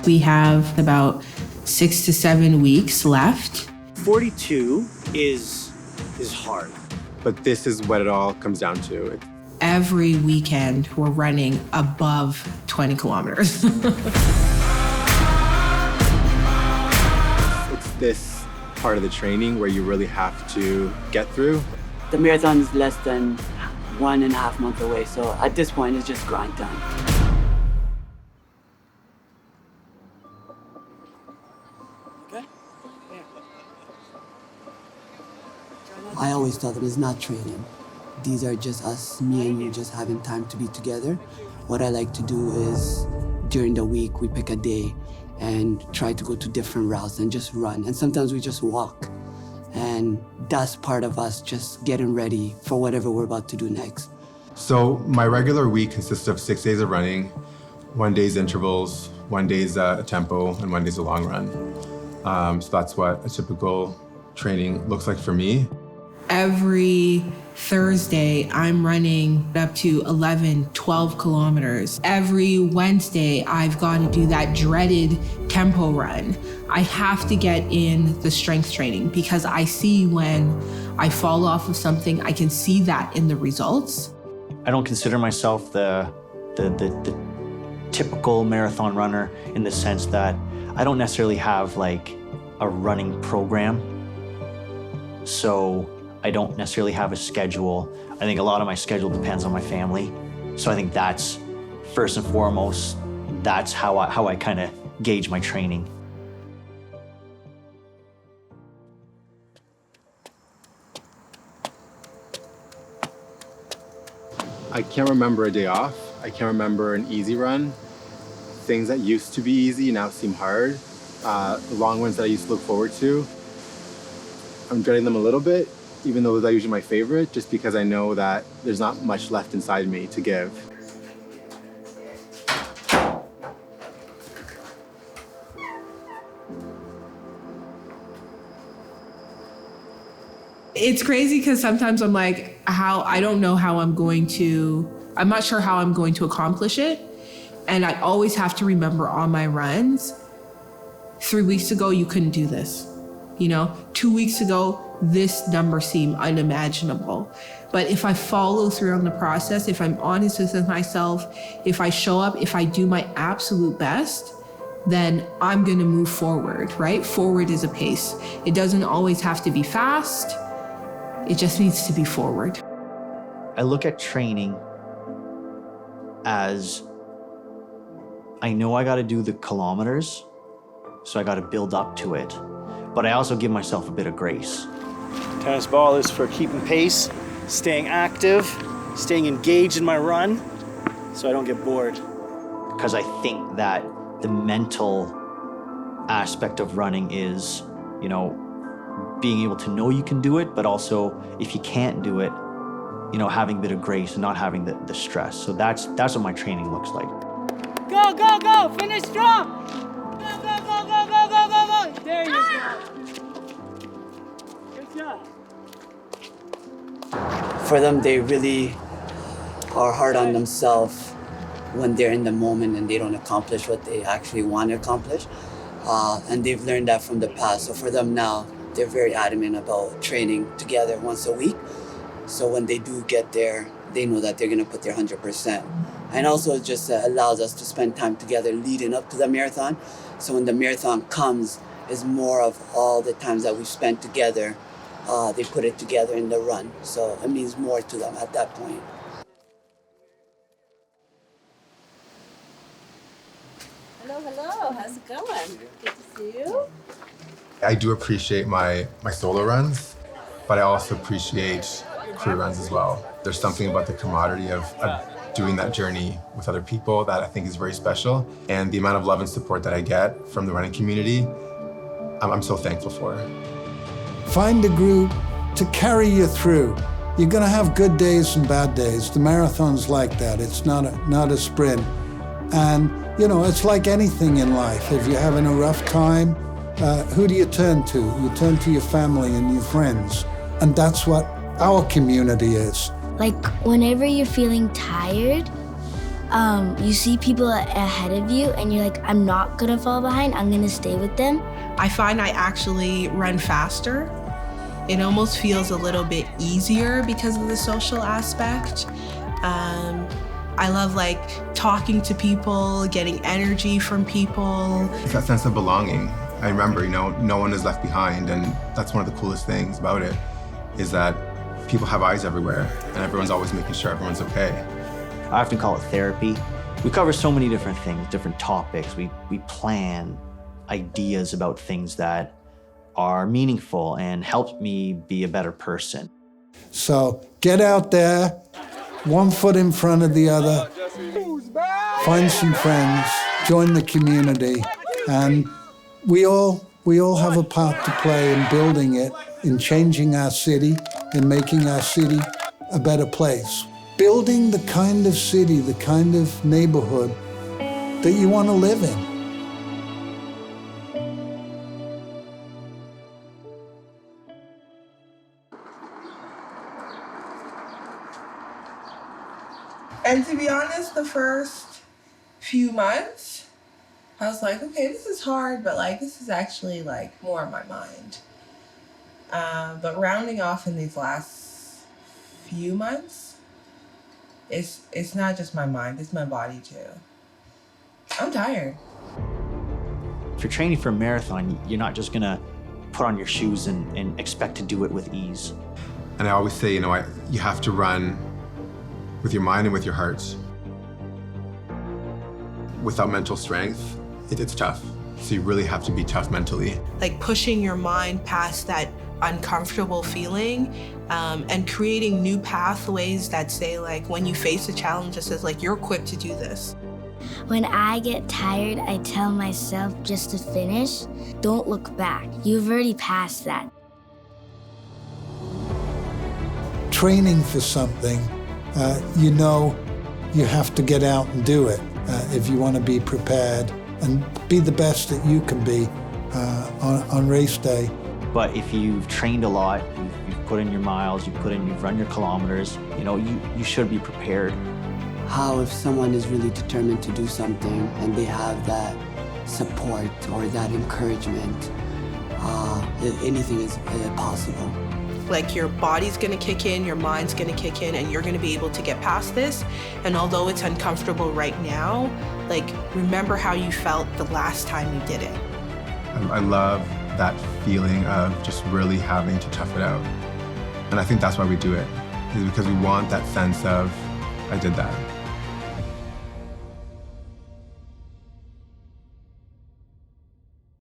We have about 6 to 7 weeks left. 42 is hard. But this is what it all comes down to. Every weekend, we're running above 20 kilometers. It's this part of the training where you really have to get through. The marathon is less than 1.5 months away, so at this point, it's just grind time. Okay? I always tell them it's not training. These are just us, me and you, just having time to be together. What I like to do is, during the week, we pick a day and try to go to different routes and just run. And sometimes we just walk. And that's part of us just getting ready for whatever we're about to do next. So my regular week consists of 6 days of running, 1 day's intervals, 1 day's a tempo, and 1 day's a long run. So that's what a typical training looks like for me. Every Thursday, I'm running up to 11, 12 kilometers. Every Wednesday, I've got to do that dreaded tempo run. I have to get in the strength training because I see when I fall off of something, I can see that in the results. I don't consider myself the typical marathon runner in the sense that I don't necessarily have like a running program. So I don't necessarily have a schedule. I think a lot of my schedule depends on my family. So I think that's first and foremost, that's how I kind of gauge my training. I can't remember a day off. I can't remember an easy run. Things that used to be easy now seem hard. The long ones that I used to look forward to, I'm dreading them a little bit, even though those are usually my favorite, just because I know that there's not much left inside me to give. It's crazy because sometimes I'm like, I'm not sure how I'm going to accomplish it. And I always have to remember on my runs, 3 weeks ago, you couldn't do this. 2 weeks ago, this number seemed unimaginable. But if I follow through on the process, if I'm honest with myself, if I show up, if I do my absolute best, then I'm gonna move forward, right? Forward is a pace. It doesn't always have to be fast. It just needs to be forward. I look at training as I know I got to do the kilometers, so I got to build up to it. But I also give myself a bit of grace. Tennis ball is for keeping pace, staying active, staying engaged in my run, so I don't get bored. Because I think that the mental aspect of running is, being able to know you can do it, but also if you can't do it, having a bit of grace and not having the stress. So that's what my training looks like. Go, go, go! Finish strong! Go, go, go, go, go, go, go, go! There you go. Good job. For them, they really are hard on themselves when they're in the moment and they don't accomplish what they actually want to accomplish. And they've learned that from the past. So for them now, they're very adamant about training together once a week. So when they do get there, they know that they're going to put their 100%. And also it just allows us to spend time together leading up to the marathon. So when the marathon comes, it's more of all the times that we've spent together. They put it together in the run. So it means more to them at that point. Hello, hello. How's it going? Good to see you. I do appreciate my solo runs, but I also appreciate crew runs as well. There's something about the camaraderie of doing that journey with other people that I think is very special. And the amount of love and support that I get from the running community, I'm so thankful for. Find a group to carry you through. You're gonna have good days and bad days. The marathon's like that. It's not a sprint. And it's like anything in life. If you're having a rough time, who do you turn to? You turn to your family and your friends. And that's what our community is. Like whenever you're feeling tired, you see people ahead of you and you're like, I'm not gonna fall behind, I'm gonna stay with them. I find I actually run faster. It almost feels a little bit easier because of the social aspect. I love like talking to people, getting energy from people. It's that sense of belonging. I remember, no one is left behind, and that's one of the coolest things about it, is that people have eyes everywhere, and everyone's always making sure everyone's okay. I often call it therapy. We cover so many different things, different topics. We plan ideas about things that are meaningful and help me be a better person. So get out there, one foot in front of the other, find some friends, join the community, and we all have a part to play in building it, in changing our city, in making our city a better place. Building the kind of city, the kind of neighborhood that you want to live in. And to be honest, the first few months, I was like, okay, this is hard, but like, this is actually like more in my mind. But rounding off in these last few months, it's not just my mind, it's my body too. I'm tired. If you're training for a marathon, you're not just gonna put on your shoes and expect to do it with ease. And I always say, you have to run with your mind and with your heart. Without mental strength, it's tough. So you really have to be tough mentally. Like pushing your mind past that uncomfortable feeling and creating new pathways that say like, when you face a challenge, it says like, you're equipped to do this. When I get tired, I tell myself just to finish. Don't look back. You've already passed that. Training for something, you have to get out and do it if you want to be prepared and be the best that you can be on race day. But if you've trained a lot, you've put in your miles, you've run your kilometers, you should be prepared. How if someone is really determined to do something and they have that support or that encouragement, anything is possible. Like your body's gonna kick in, your mind's gonna kick in, and you're gonna be able to get past this. And although it's uncomfortable right now, like remember how you felt the last time you did it. I love that feeling of just really having to tough it out. And I think that's why we do it, is because we want that sense of, I did that.